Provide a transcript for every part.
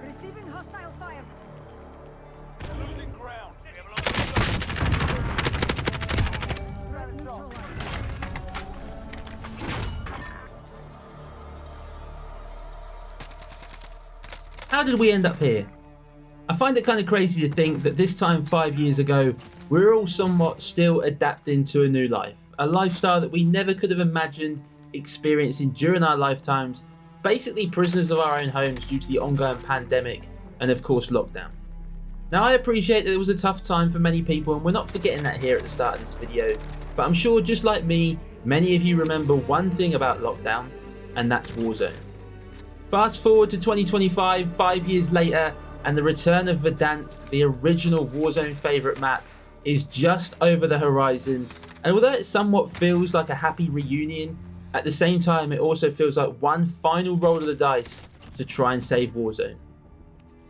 Receiving hostile fire. Losing ground. Neutralized. How did we end up here? I find it kind of crazy to think that this time 5 years ago, we were all somewhat still adapting to a new life, a lifestyle that we never could have imagined experiencing during our lifetimes, basically prisoners of our own homes due to the ongoing pandemic and of course lockdown. Now I appreciate that it was a tough time for many people, and we're not forgetting that here at the start of this video, but I'm sure just like me, many of you remember one thing about lockdown, and that's Warzone. Fast forward to 2025, 5 years later, and the return of Verdansk, the original Warzone favourite map, is just over the horizon, and although it somewhat feels like a happy reunion, at the same time it also feels like one final roll of the dice to try and save Warzone.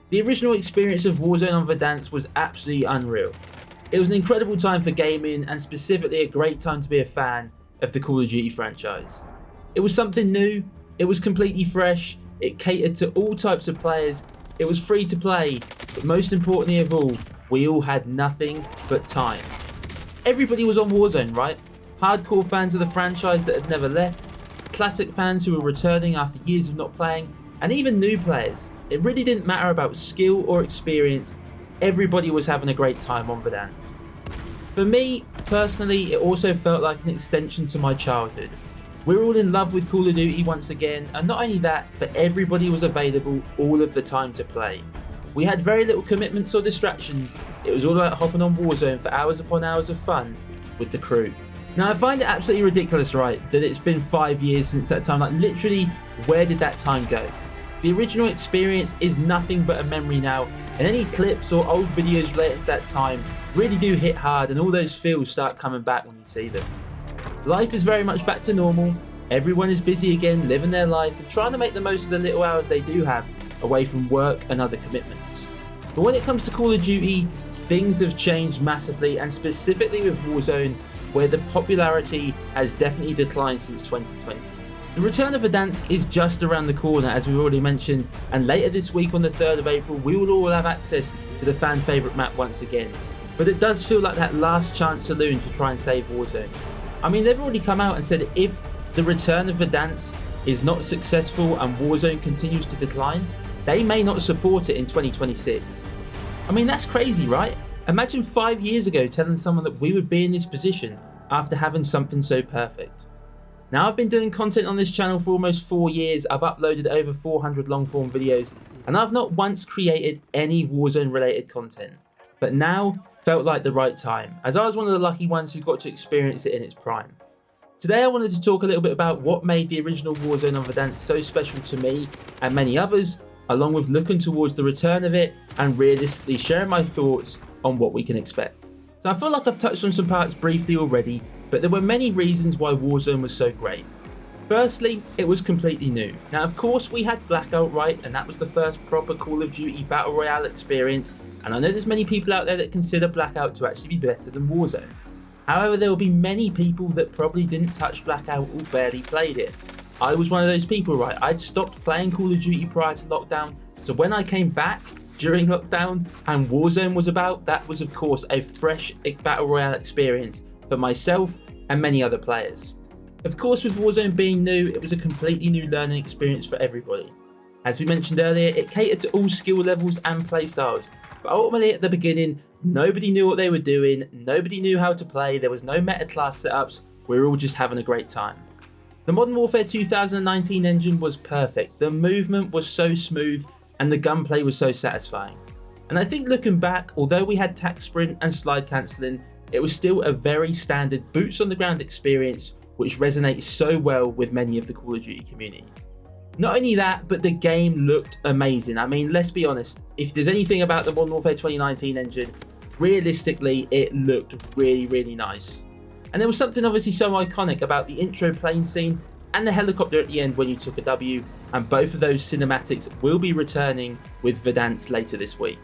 The original experience of Warzone on Verdansk was absolutely unreal. It was an incredible time for gaming, and specifically a great time to be a fan of the Call of Duty franchise. It was something new, it was completely fresh, it catered to all types of players, it was free to play, but most importantly of all, we all had nothing but time. Everybody was on Warzone, right? Hardcore fans of the franchise that had never left, classic fans who were returning after years of not playing, and even new players. It really didn't matter about skill or experience, everybody was having a great time on Verdansk. For me, personally, it also felt like an extension to my childhood. We were all in love with Call of Duty once again, and not only that, but everybody was available all of the time to play. We had very little commitments or distractions, it was all about hopping on Warzone for hours upon hours of fun with the crew. Now I find it absolutely ridiculous, right, that it's been 5 years since that time. Like literally, where did that time go? The original experience is nothing but a memory now, and any clips or old videos related to that time really do hit hard, and all those feels start coming back when you see them. Life is very much back to normal, everyone is busy again living their life and trying to make the most of the little hours they do have away from work and other commitments. But when it comes to Call of Duty, things have changed massively, and specifically with Warzone, where the popularity has definitely declined since 2020. The return of Verdansk is just around the corner, as we've already mentioned, and later this week on the 3rd of April we will all have access to the fan favourite map once again. But it does feel like that last chance saloon to try and save Warzone. I mean, they've already come out and said if the return of Verdansk is not successful and Warzone continues to decline, they may not support it in 2026. I mean, that's crazy, right? Imagine 5 years ago telling someone that we would be in this position after having something so perfect. Now, I've been doing content on this channel for almost 4 years, I've uploaded over 400 long form videos, and I've not once created any Warzone related content. But now felt like the right time, as I was one of the lucky ones who got to experience it in its prime. Today I wanted to talk a little bit about what made the original Warzone on Verdansk so special to me and many others, along with looking towards the return of it and realistically sharing my thoughts on what we can expect. So I feel like I've touched on some parts briefly already, but there were many reasons why Warzone was so great. Firstly, it was completely new. Now of course we had Blackout, right, and that was the first proper Call of Duty Battle Royale experience, and I know there's many people out there that consider Blackout to actually be better than Warzone. However, there will be many people that probably didn't touch Blackout or barely played it. I was one of those people, right? I'd stopped playing Call of Duty prior to lockdown, so when I came back during lockdown and Warzone was about, that was of course a fresh Battle Royale experience for myself and many other players. Of course, with Warzone being new, it was a completely new learning experience for everybody. As we mentioned earlier, it catered to all skill levels and playstyles, but ultimately at the beginning, nobody knew what they were doing, nobody knew how to play, there was no meta class setups, we were all just having a great time. The Modern Warfare 2019 engine was perfect, the movement was so smooth, and the gunplay was so satisfying. And I think looking back, although we had tac sprint and slide cancelling, it was still a very standard boots on the ground experience which resonates so well with many of the Call of Duty community. Not only that, but the game looked amazing. I mean, let's be honest, if there's anything about the Modern Warfare 2019 engine, realistically it looked really, really nice. And there was something obviously so iconic about the intro plane scene and the helicopter at the end when you took a W, and both of those cinematics will be returning with Verdansk later this week.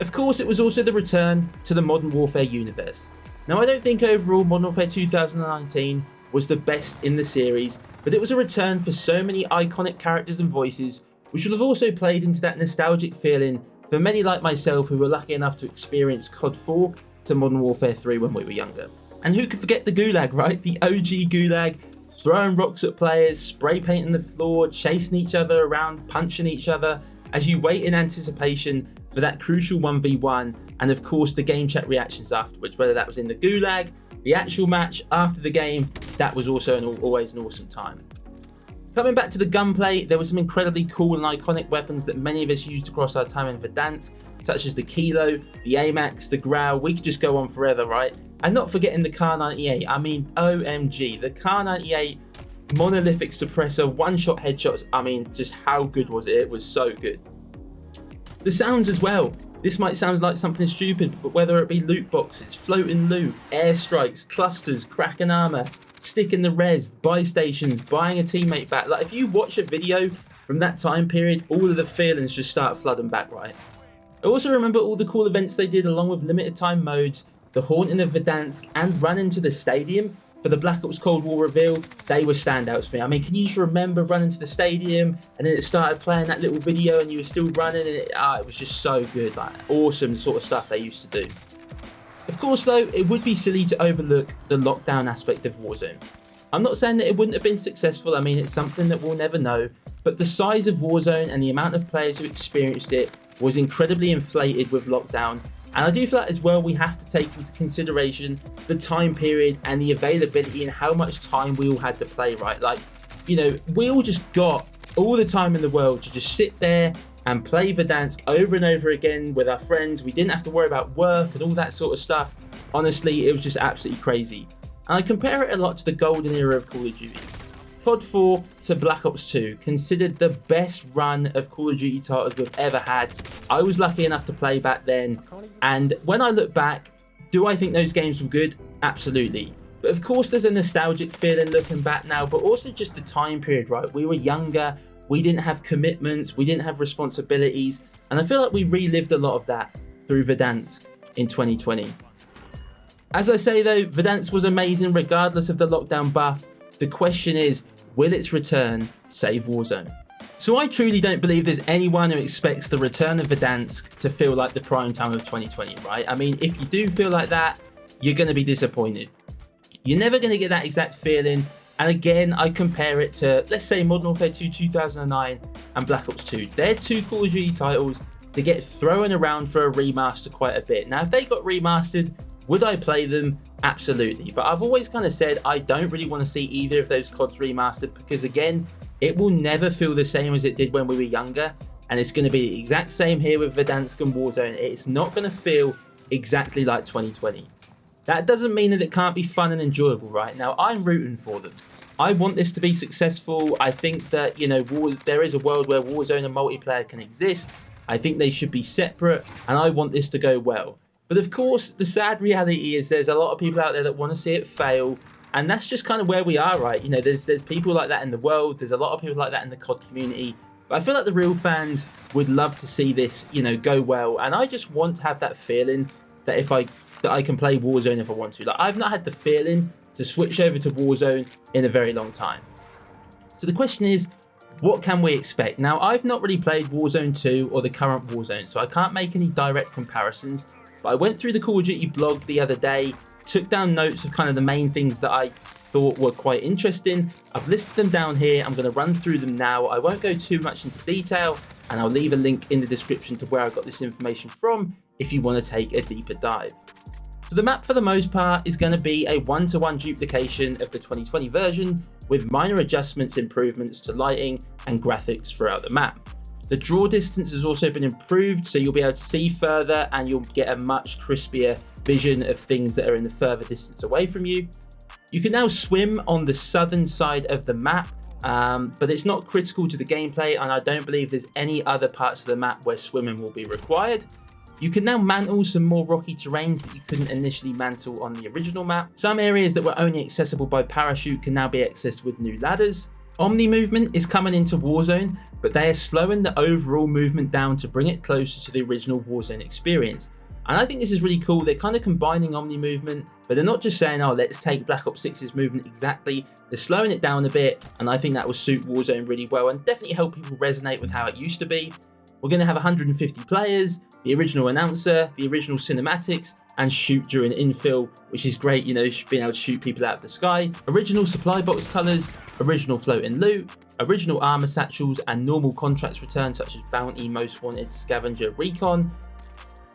Of course, it was also the return to the Modern Warfare universe. Now, I don't think overall Modern Warfare 2019 was the best in the series, but it was a return for so many iconic characters and voices, which will have also played into that nostalgic feeling for many like myself who were lucky enough to experience COD 4 to Modern Warfare 3 when we were younger. And who could forget the Gulag, right? The OG Gulag, throwing rocks at players, spray painting the floor, chasing each other around, punching each other, as you wait in anticipation for that crucial 1v1, and of course the game chat reactions afterwards, whether that was in the Gulag, the actual match, after the game, that was also always an awesome time. Coming back to the gunplay, there were some incredibly cool and iconic weapons that many of us used across our time in Verdansk, such as the Kilo, the AMAX, the Grau. We could just go on forever, right? And not forgetting the Kar 98. I mean, OMG, the Kar 98 monolithic suppressor, one-shot headshots. I mean, just how good was it? It was so good. The sounds as well. This might sound like something stupid, but whether it be loot boxes, floating loot, airstrikes, clusters, cracking armor, sticking the res, buy stations, buying a teammate back. Like, if you watch a video from that time period, all of the feelings just start flooding back, right? I also remember all the cool events they did along with limited time modes, the Haunting of Verdansk, and running to the stadium for the Black Ops Cold War reveal. They were standouts for me. I mean, can you just remember running to the stadium and then it started playing that little video and you were still running, and it was just so good. Like, awesome sort of stuff they used to do. Of course though, it would be silly to overlook the lockdown aspect of Warzone. I'm not saying that it wouldn't have been successful. I mean, it's something that we'll never know, but the size of Warzone and the amount of players who experienced it was incredibly inflated with lockdown. And I do feel like as well we have to take into consideration the time period and the availability and how much time we all had to play, right? Like, you know, we all just got all the time in the world to just sit there and play Verdansk over and over again with our friends. We didn't have to worry about work and all that sort of stuff. Honestly, it was just absolutely crazy. And I compare it a lot to the golden era of Call of Duty. COD 4 to Black Ops 2, considered the best run of Call of Duty titles we've ever had. I was lucky enough to play back then, and when I look back, do I think those games were good? Absolutely. But of course there's a nostalgic feeling looking back now, but also just the time period, right? We were younger, we didn't have commitments, we didn't have responsibilities, and I feel like we relived a lot of that through Verdansk in 2020. As I say though, Verdansk was amazing regardless of the lockdown buff. The question is, will its return save Warzone? So I truly don't believe there's anyone who expects the return of Verdansk to feel like the prime time of 2020, right? I mean, if you do feel like that, you're going to be disappointed. You're never going to get that exact feeling. And again, I compare it to, let's say, Modern Warfare 2 2009 and Black Ops 2. They're two Call of Duty titles that get thrown around for a remaster quite a bit. Now, if they got remastered, would I play them? Absolutely. But I've always kind of said I don't really want to see either of those CODs remastered, because again, it will never feel the same as it did when we were younger. And it's going to be the exact same here with Verdansk and Warzone. It's not going to feel exactly like 2020. That doesn't mean that it can't be fun and enjoyable, right? Now, I'm rooting for them. I want this to be successful. I think that, you know, there is a world where Warzone and multiplayer can exist. I think they should be separate, and I want this to go well. But of course, the sad reality is there's a lot of people out there that want to see it fail, and that's just kind of where we are, right? You know, there's people like that in the world. There's a lot of people like that in the COD community. But I feel like the real fans would love to see this, you know, go well. And I just want to have that feeling that I can play Warzone if I want to. Like, I've not had the feeling to switch over to Warzone in a very long time. So the question is, what can we expect? Now, I've not really played Warzone 2 or the current Warzone, so I can't make any direct comparisons. But I went through the Call of Duty blog the other day, took down notes of kind of the main things that I thought were quite interesting. I've listed them down here. I'm going to run through them now. I won't go too much into detail, and I'll leave a link in the description to where I got this information from if you want to take a deeper dive. So the map for the most part is going to be a one-to-one duplication of the 2020 version with minor adjustments, improvements to lighting and graphics throughout the map. The draw distance has also been improved, so you'll be able to see further and you'll get a much crispier vision of things that are in the further distance away from you. You can now swim on the southern side of the map, but it's not critical to the gameplay, and I don't believe there's any other parts of the map where swimming will be required. You can now mantle some more rocky terrains that you couldn't initially mantle on the original map. Some areas that were only accessible by parachute can now be accessed with new ladders. Omni movement is coming into Warzone, but they are slowing the overall movement down to bring it closer to the original Warzone experience. And I think this is really cool. They're kind of combining Omni movement, but they're not just saying, oh, let's take Black Ops 6's movement exactly. They're slowing it down a bit, and I think that will suit Warzone really well and definitely help people resonate with how it used to be. We're going to have 150 players, the original announcer, the original cinematics, and shoot during infill, which is great, you know, being able to shoot people out of the sky. Original supply box colours, original floating loot, original armour satchels, and normal contracts return such as Bounty, Most Wanted, Scavenger, Recon.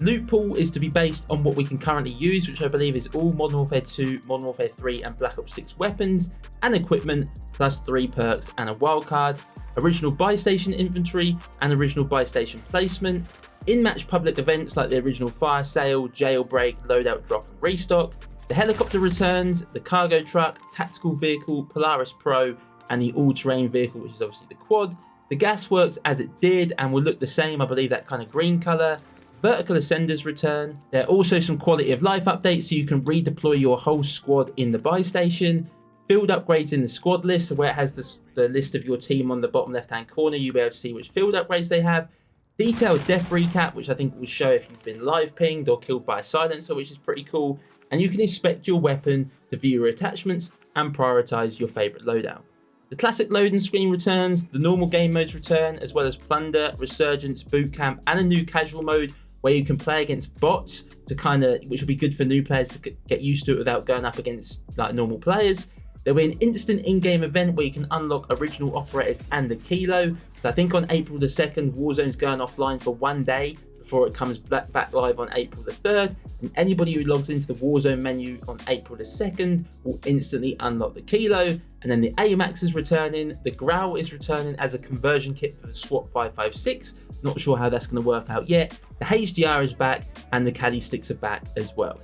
Loot pool is to be based on what we can currently use, which I believe is all Modern Warfare 2, Modern Warfare 3 and Black Ops 6 weapons and equipment, plus 3 perks and a wildcard. Original buy station inventory and original buy station placement. In-match public events like the original fire sale, jailbreak, loadout drop and restock. The helicopter returns, the cargo truck, tactical vehicle, Polaris Pro and the all-terrain vehicle, which is obviously the quad. The gas works as it did and will look the same, I believe, that kind of green colour. Vertical ascenders return. There are also some quality of life updates so you can redeploy your whole squad in the buy station. Field upgrades in the squad list, so where it has the list of your team on the bottom left hand corner, you'll be able to see which field upgrades they have. Detailed death recap, which I think will show if you've been live pinged or killed by a silencer, which is pretty cool. And you can inspect your weapon to view your attachments and prioritize your favorite loadout. The classic loading screen returns, the normal game modes return, as well as Plunder, Resurgence, Bootcamp, and a new casual mode where you can play against bots which will be good for new players to get used to it without going up against like normal players. There'll be an instant in-game event where you can unlock original operators and the kilo. So I think on April the 2nd, Warzone's going offline for 1 day before it comes back live on April the 3rd. And anybody who logs into the Warzone menu on April the 2nd will instantly unlock the kilo. And then the AMAX is returning, the Growl is returning as a conversion kit for the SWAT 556. Not sure how that's going to work out yet. The HDR is back and the caddy sticks are back as well.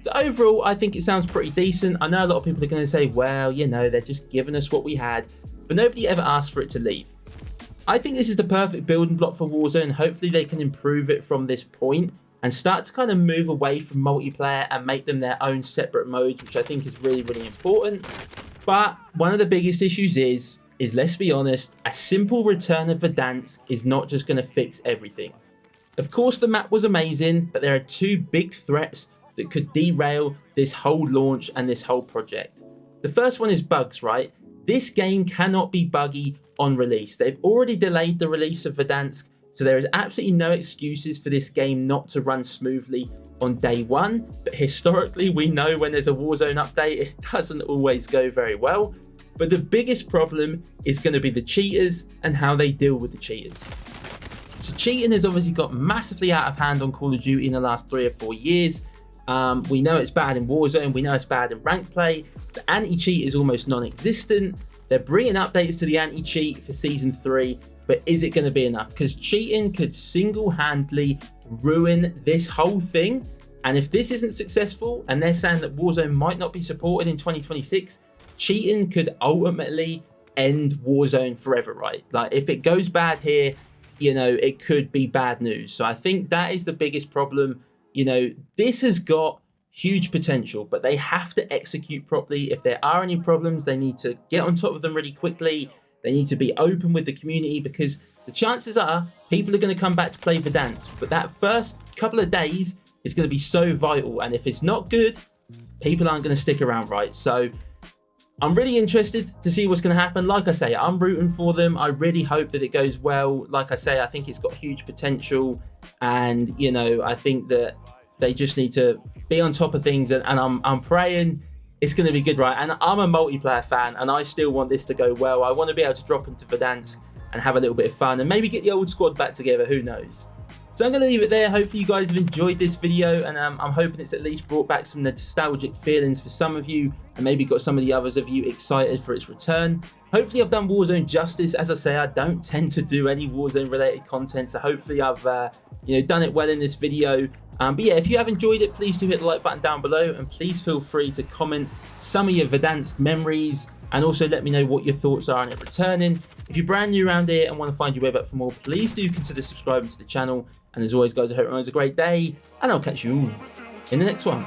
So overall, I think it sounds pretty decent. I know a lot of people are going to say, well, you know, they're just giving us what we had, but nobody ever asked for it to leave. I think this is the perfect building block for Warzone. Hopefully they can improve it from this point and start to kind of move away from multiplayer and make them their own separate modes, which I think is really, really important. But one of the biggest issues is let's be honest, a simple return of Verdansk is not just going to fix everything. Of course, the map was amazing, but there are two big threats that could derail this whole launch and this whole project. The first one is bugs, right? This game cannot be buggy on release. They've already delayed the release of Verdansk, so there is absolutely no excuses for this game not to run smoothly on day one. But historically, we know when there's a Warzone update, it doesn't always go very well. But the biggest problem is going to be the cheaters and how they deal with the cheaters. So cheating has obviously got massively out of hand on Call of Duty in the last 3 or 4 years. We know it's bad in Warzone, we know it's bad in rank play. The anti-cheat is almost non-existent. They're bringing updates to the anti-cheat for Season 3, but is it going to be enough? Because cheating could single-handedly ruin this whole thing. And if this isn't successful, and they're saying that Warzone might not be supported in 2026, cheating could ultimately end Warzone forever, right? Like, if it goes bad here, you know, it could be bad news. So I think that is the biggest problem. You know, this has got huge potential, but they have to execute properly. If there are any problems, they need to get on top of them really quickly. They need to be open with the community, because the chances are people are going to come back to play Verdansk. But that first couple of days is going to be so vital. And if it's not good, people aren't going to stick around, right? So I'm really interested to see what's going to happen. Like I say, I'm rooting for them. I really hope that it goes well. Like I say, I think it's got huge potential. And, you know, I think that they just need to be on top of things. And I'm praying it's going to be good, right? And I'm a multiplayer fan, and I still want this to go well. I want to be able to drop into Verdansk and have a little bit of fun and maybe get the old squad back together. Who knows? So I'm going to leave it there. Hopefully you guys have enjoyed this video, and I'm hoping it's at least brought back some nostalgic feelings for some of you, and maybe got some of the others of you excited for its return. Hopefully I've done Warzone justice. As I say, I don't tend to do any Warzone related content, so hopefully I've done it well in this video. But yeah, if you have enjoyed it, please do hit the like button down below, and please feel free to comment some of your Verdansk memories, and also let me know what your thoughts are on it returning. If you're brand new around here and want to find your way back for more, please do consider subscribing to the channel. And as always, guys, I hope everyone has a great day, and I'll catch you all in the next one.